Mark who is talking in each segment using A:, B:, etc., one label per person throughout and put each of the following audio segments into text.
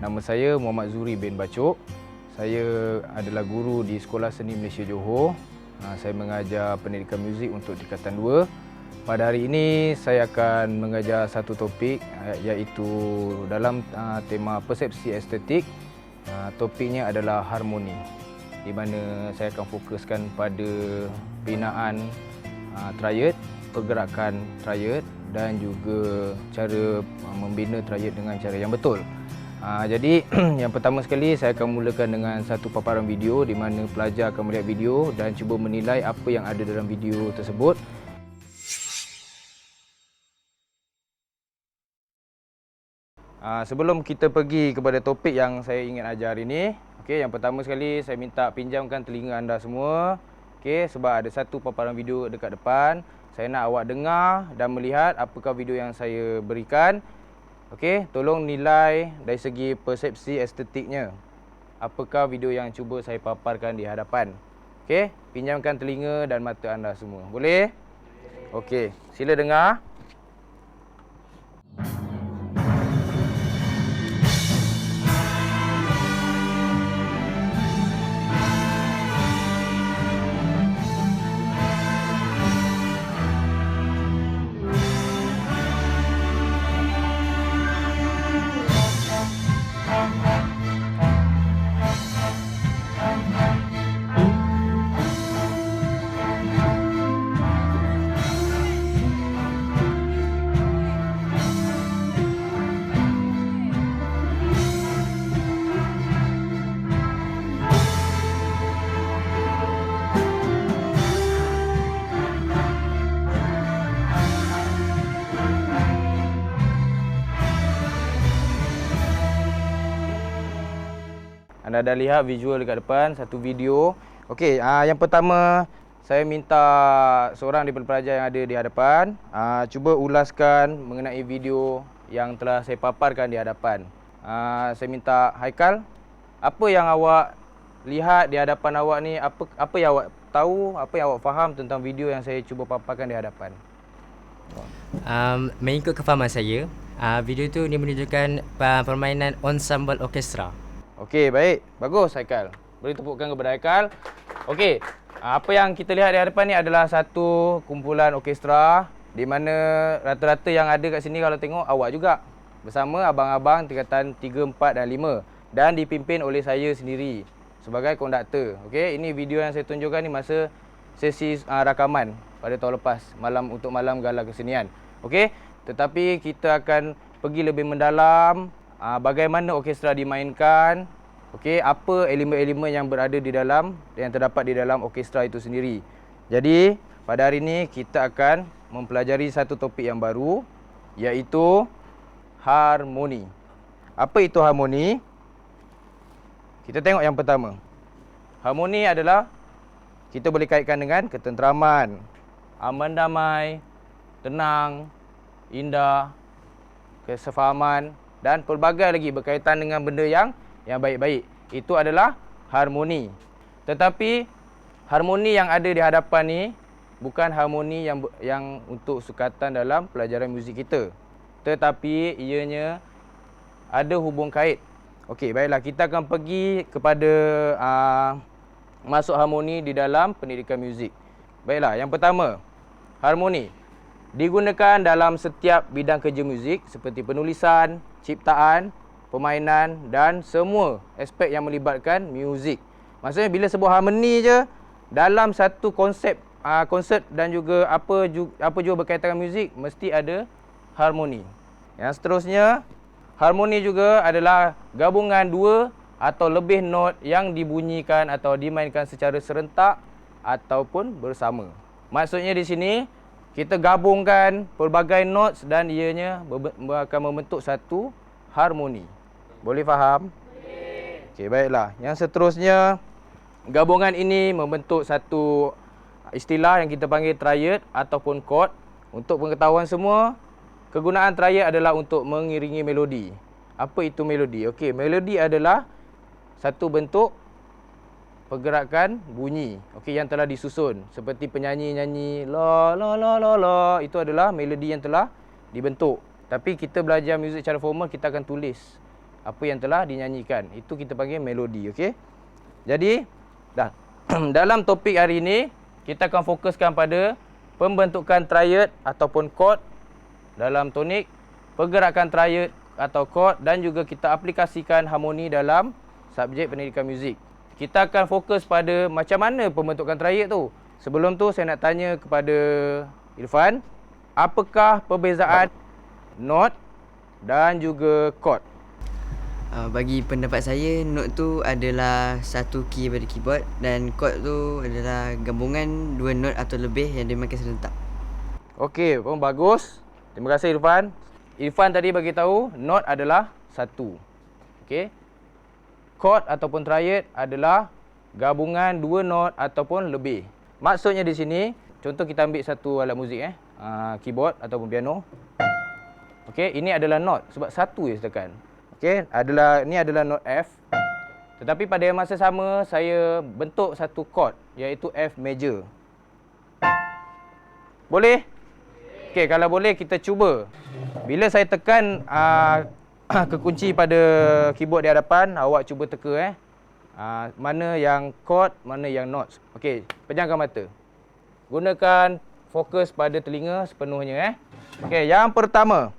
A: Nama saya Muhammad Zuri bin Bacok. Saya adalah guru di Sekolah Seni Malaysia Johor. Saya mengajar pendidikan muzik untuk tingkatan 2. Pada hari ini saya akan mengajar satu topik iaitu dalam tema persepsi estetik. Topiknya adalah harmoni, di mana saya akan fokuskan pada binaan triad, pergerakan triad dan juga cara membina triad dengan cara yang betul. Jadi yang pertama sekali saya akan mulakan dengan satu paparan video di mana pelajar akan melihat video dan cuba menilai apa yang ada dalam video tersebut. Sebelum kita pergi kepada topik yang saya ingin ajar hari ini, yang pertama sekali saya minta pinjamkan telinga anda semua. Sebab ada satu paparan video dekat depan. Saya nak awak dengar dan melihat apakah video yang saya berikan. Tolong nilai dari segi persepsi estetiknya. Apakah video yang cuba saya paparkan di hadapan. Pinjamkan telinga dan mata anda semua. Boleh? Sila dengar. Anda dah lihat visual dekat depan, satu video. Yang pertama saya minta seorang daripada pelajar yang ada di hadapan cuba ulaskan mengenai video yang telah saya paparkan di hadapan. Saya minta Haikal, apa yang awak lihat di hadapan awak ni, apa yang awak tahu, apa yang awak faham tentang video yang saya cuba paparkan di hadapan?
B: Mengikut kefahaman saya, video itu dia menunjukkan permainan ensemble orkestra.
A: Baik. Bagus Haikal. Boleh tepukkan kepada Haikal. Apa yang kita lihat di hadapan ni adalah satu kumpulan orkestra di mana rata-rata yang ada kat sini kalau tengok awak juga. Bersama abang-abang tingkatan 3, 4 dan 5 dan dipimpin oleh saya sendiri sebagai konduktor. Ini video yang saya tunjukkan ni masa sesi rakaman pada tahun lepas, untuk malam gala kesenian. Tetapi kita akan pergi lebih mendalam bagaimana orkestra dimainkan, apa elemen-elemen yang berada di dalam, yang terdapat di dalam orkestra itu sendiri. Jadi, pada hari ini kita akan mempelajari satu topik yang baru, iaitu harmoni. Apa itu harmoni? Kita tengok yang pertama. Harmoni adalah kita boleh kaitkan dengan ketenteraman, aman damai, tenang, indah, kesefahaman dan pelbagai lagi berkaitan dengan benda yang baik-baik. Itu adalah harmoni. Tetapi harmoni yang ada di hadapan ni bukan harmoni yang untuk sukatan dalam pelajaran muzik kita. Tetapi ianya ada hubung kait. Baiklah, kita akan pergi kepada masuk harmoni di dalam pendidikan muzik. Baiklah, yang pertama, harmoni digunakan dalam setiap bidang kerja muzik seperti penulisan, ciptaan, permainan dan semua aspek yang melibatkan muzik. Maksudnya bila sebut harmoni je dalam satu konsep dan juga apa juga berkaitan dengan muzik mesti ada harmoni. Yang seterusnya, harmoni juga adalah gabungan dua atau lebih not yang dibunyikan atau dimainkan secara serentak ataupun bersama. Maksudnya di sini kita gabungkan pelbagai notes dan ianya akan membentuk satu harmoni. Boleh faham? Boleh. Baiklah. Yang seterusnya, gabungan ini membentuk satu istilah yang kita panggil triad ataupun chord. Untuk pengetahuan semua, kegunaan triad adalah untuk mengiringi melodi. Apa itu melodi? Melodi adalah satu bentuk pergerakan bunyi yang telah disusun, seperti penyanyi nyanyi la la la la la, itu adalah melodi yang telah dibentuk. Tapi kita belajar muzik secara formal, kita akan tulis apa yang telah dinyanyikan. Itu kita panggil melodi, okey? Jadi, dalam topik hari ini kita akan fokuskan pada pembentukan triad ataupun chord dalam tonik, pergerakan triad atau chord dan juga kita aplikasikan harmoni dalam subjek pendidikan muzik. Kita akan fokus pada macam mana pembentukan triad tu. Sebelum tu saya nak tanya kepada Irfan, apakah perbezaan not dan juga chord?
C: Bagi pendapat saya, note tu adalah satu key pada keyboard dan chord tu adalah gabungan dua note atau lebih yang dimainkan serentak.
A: Okey, pun bagus. Terima kasih Irfan. Irfan tadi bagi tahu not adalah satu. Okey. Chord ataupun triad adalah gabungan dua not ataupun lebih. Maksudnya di sini, contoh kita ambil satu alat muzik keyboard ataupun piano. Okey, ini adalah not sebab satu je tekan. Okey, ini adalah note F. Tetapi pada masa sama saya bentuk satu chord iaitu F major. Boleh? Okey, kalau boleh kita cuba. Bila saya tekan kekunci pada keyboard di hadapan, awak cuba teka mana yang chord, mana yang notes. Okey, pejamkan mata. Gunakan fokus pada telinga sepenuhnya Okey, yang pertama.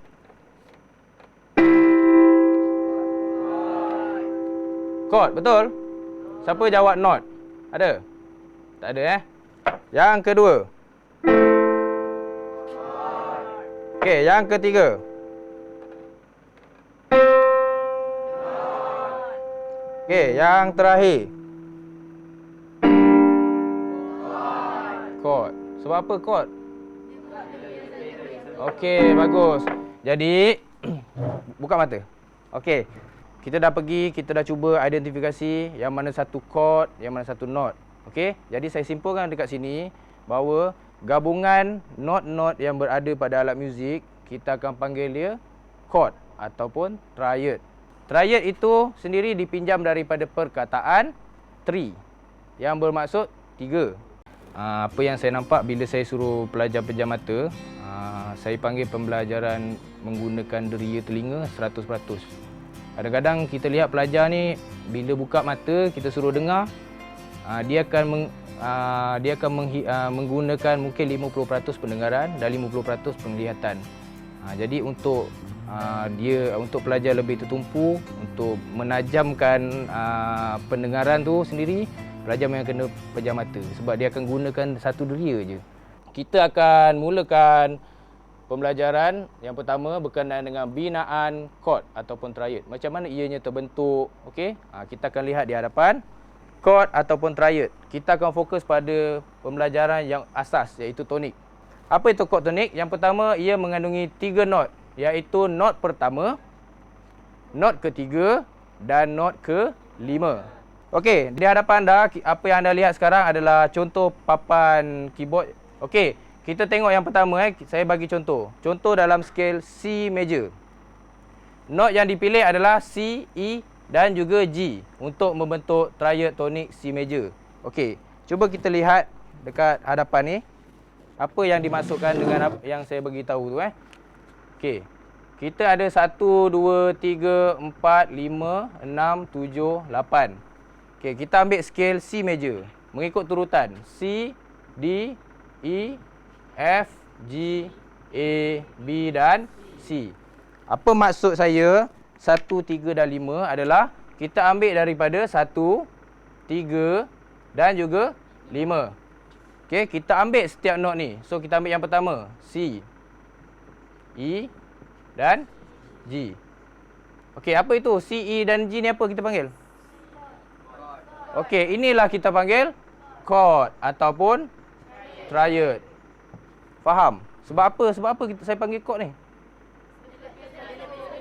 A: Chord, betul? Siapa jawab note? Ada? Tak ada Yang kedua. Okey, yang ketiga. Okey, yang terakhir. Chord. Sebab apa chord? Okey, bagus. Jadi, buka mata. Okey. Kita dah pergi, kita dah cuba identifikasi yang mana satu chord, yang mana satu note. Okey? Jadi saya simpulkan dekat sini bahawa gabungan not-not yang berada pada alat muzik, kita akan panggil dia chord ataupun triad. Triad itu sendiri dipinjam daripada perkataan tri yang bermaksud tiga. Apa yang saya nampak bila saya suruh pelajar pejam mata, saya panggil pembelajaran menggunakan deria telinga 100%. Kadang-kadang kita lihat pelajar ni bila buka mata kita suruh dengar, dia akan menggunakan mungkin 50% pendengaran dan 50% penglihatan. Jadi untuk pelajar lebih tertumpu untuk menajamkan pendengaran tu sendiri, pelajar memang kena pejam mata sebab dia akan gunakan satu deria je. Kita akan mulakan pembelajaran yang pertama berkenaan dengan binaan chord ataupun triad. Macam mana ianya terbentuk. Okey, kita akan lihat di hadapan chord ataupun triad. Kita akan fokus pada pembelajaran yang asas iaitu tonik. Apa itu chord tonik? Yang pertama, ia mengandungi 3 not iaitu not pertama, not ketiga dan not ke-5. Okey, di hadapan anda apa yang anda lihat sekarang adalah contoh papan keyboard. Okey, kita tengok yang pertama saya bagi contoh. Contoh dalam skale C major. Not yang dipilih adalah C, E dan juga G untuk membentuk triad tonik C major. Okey, cuba kita lihat dekat hadapan ni apa yang dimasukkan dengan apa yang saya bagi tahu tu Okey. Kita ada 1 2 3 4 5 6 7 8. Okey, kita ambil skale C major mengikut turutan C, D, E, F, G, A, B dan C. Apa maksud saya 1, 3 dan 5 adalah kita ambil daripada 1, 3 dan juga 5. Okey, kita ambil setiap not ni. So kita ambil yang pertama C, E dan G. Okey, apa itu C, E dan G ni apa kita panggil? Okey, inilah kita panggil chord ataupun triad. Faham? Sebab apa? Saya panggil chord ni?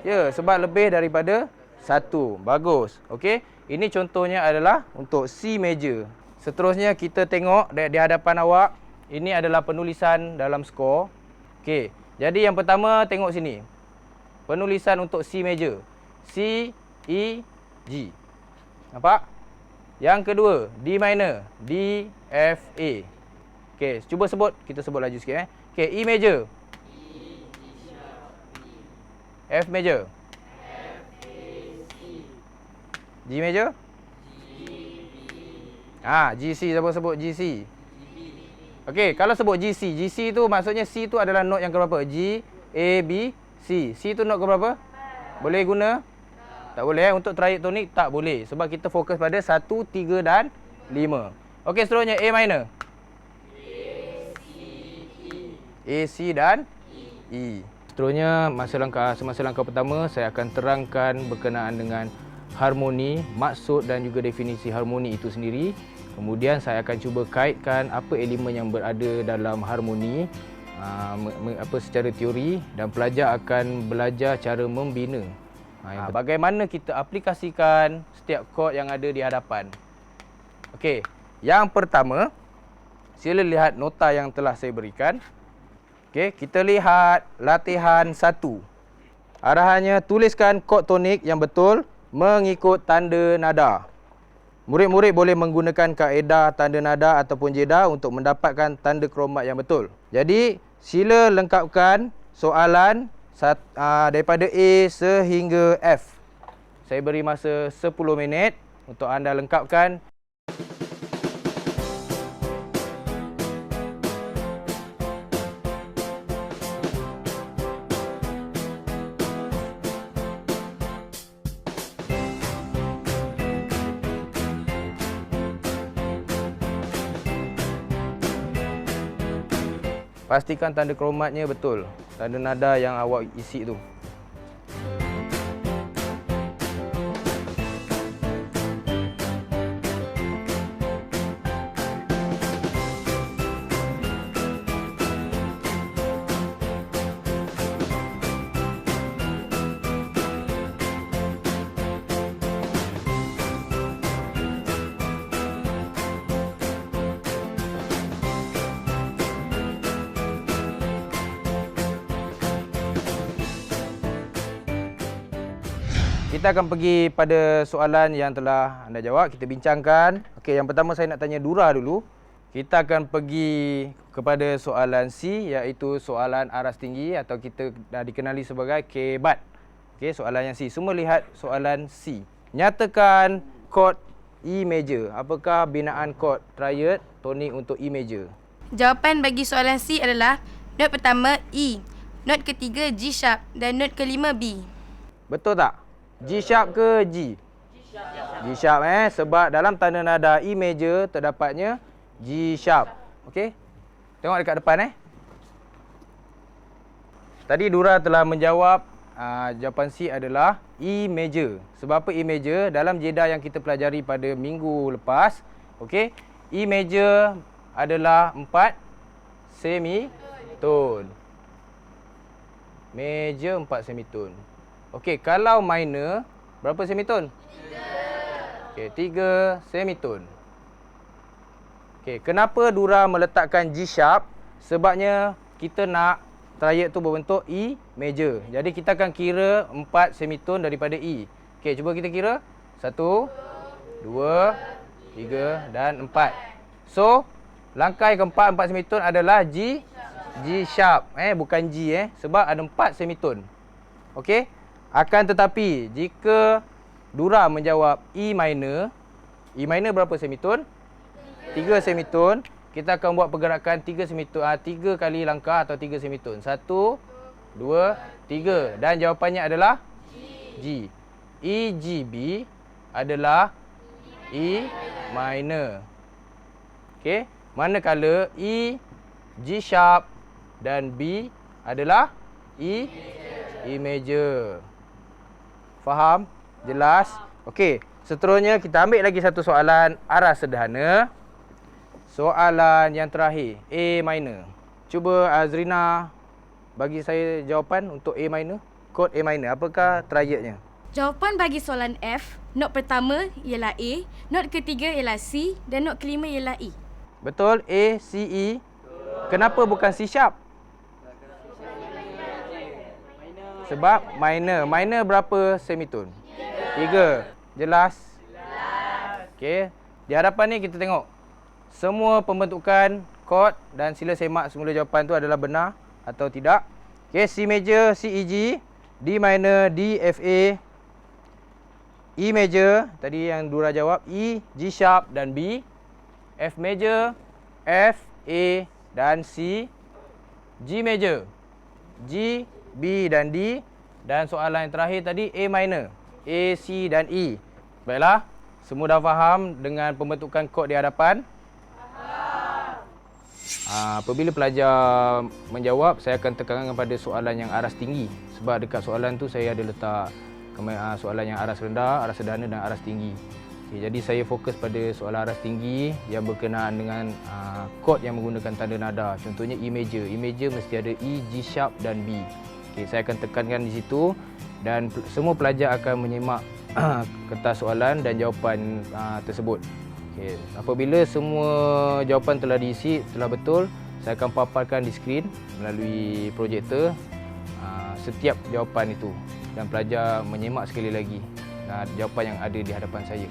A: Ya, sebab lebih daripada 1. Bagus. Okey. Ini contohnya adalah untuk C major. Seterusnya kita tengok di hadapan awak. Ini adalah penulisan dalam skor. Okey. Jadi yang pertama tengok sini. Penulisan untuk C major. C, E, G. Nampak? Yang kedua, D minor. D, F, A. Okey, cuba sebut. Kita sebut laju sikit Okey, E major. F major. G major? GC, siapa sebut GC? Okey, kalau sebut GC, GC tu maksudnya C tu adalah note yang keberapa? G, A, B, C. C tu note keberapa? Boleh guna? Tak boleh untuk triad tonik tak boleh sebab kita fokus pada 1, 3 dan 5. Okey, seterusnya A minor. A, C dan E. Seterusnya semasa langkah pertama saya akan terangkan berkenaan dengan harmoni, maksud dan juga definisi harmoni itu sendiri. Kemudian saya akan cuba kaitkan apa elemen yang berada dalam harmoni secara teori, dan pelajar akan belajar cara membina. Bagaimana kita aplikasikan setiap kod yang ada di hadapan. Okey, yang pertama, sila lihat nota yang telah saya berikan. Okey, kita lihat latihan 1. Arahannya, tuliskan kod tonik yang betul mengikut tanda nada. Murid-murid boleh menggunakan kaedah tanda nada ataupun jeda untuk mendapatkan tanda kromat yang betul. Jadi, sila lengkapkan soalan daripada A sehingga F. Saya beri masa 10 minit untuk anda lengkapkan. Pastikan tanda kromatnya betul. Tanda nada yang awak isi tu. Kita akan pergi pada soalan yang telah anda jawab. Kita bincangkan. Okey, yang pertama saya nak tanya Dura dulu. Kita akan pergi kepada soalan C, iaitu soalan aras tinggi atau kita dah dikenali sebagai kebat. Okey, soalan yang C. Semua lihat soalan C. Nyatakan kod E major. Apakah binaan kod triad tonik untuk E major?
D: Jawapan bagi soalan C adalah not pertama E, not ketiga G sharp dan not kelima B.
A: Betul tak? G sharp ke G? G sharp sebab dalam tanda nada E major terdapatnya G sharp. Okey. Tengok dekat depan Tadi Dura telah menjawab jawapan C adalah E major. Sebab apa E major? Dalam jeda yang kita pelajari pada minggu lepas, okey, E major adalah 4 semitone. Major 4 semitone. Okey, kalau minor, berapa semitone? 3. Okey, 3 semitone. Okey, kenapa Dura meletakkan G sharp? Sebabnya kita nak triad tu berbentuk E major. Jadi kita akan kira 4 semitone daripada E. Okey, cuba kita kira. 1, 2, 3 dan 4. So, langkah yang keempat 4 semitone adalah G sharp. Bukan G sebab ada 4 semitone. Okey? Akan tetapi jika Dura menjawab E minor berapa semitone? 3 semitone. Kita akan buat pergerakan 3 semitone, 3 kali langkah atau 3 semitone. 1, 2, 3 dan jawapannya adalah G. E G B adalah E minor. Okey, manakala E G sharp dan B adalah E major. Faham? Jelas? Okey, seterusnya kita ambil lagi satu soalan aras sederhana. Soalan yang terakhir, A minor. Cuba Azrina bagi saya jawapan untuk A minor. Kod A minor, apakah triadnya?
D: Jawapan bagi soalan F, not pertama ialah A, not ketiga ialah C dan not kelima ialah E.
A: Betul, A, C, E. Kenapa bukan C sharp? Sebab minor. Minor berapa semitone? 3. Jelas? Okey. Di hadapan ni kita tengok. Semua pembentukan kod dan sila semak semula jawapan tu adalah benar atau tidak. Okey, C major, C E G, D minor, D F A, E major, tadi yang Dura jawab, E, G sharp dan B. F major, F, A dan C. G major, G, B dan D. Dan soalan yang terakhir tadi A minor, A, C dan E. Baiklah, semua dah faham dengan pembentukan kod di hadapan? Apabila pelajar menjawab, saya akan tekankan pada soalan yang aras tinggi. Sebab dekat soalan tu saya ada letak soalan yang aras rendah, aras sederhana dan aras tinggi. Okay, jadi saya fokus pada soalan aras tinggi yang berkenaan dengan kod yang menggunakan tanda nada. Contohnya E major. E major mesti ada E, G sharp dan B. Okay, saya akan tekankan di situ dan semua pelajar akan menyimak kertas soalan dan jawapan tersebut. Okay, apabila semua jawapan telah diisi, telah betul, saya akan paparkan di skrin melalui projektor setiap jawapan itu dan pelajar menyimak sekali lagi jawapan yang ada di hadapan saya.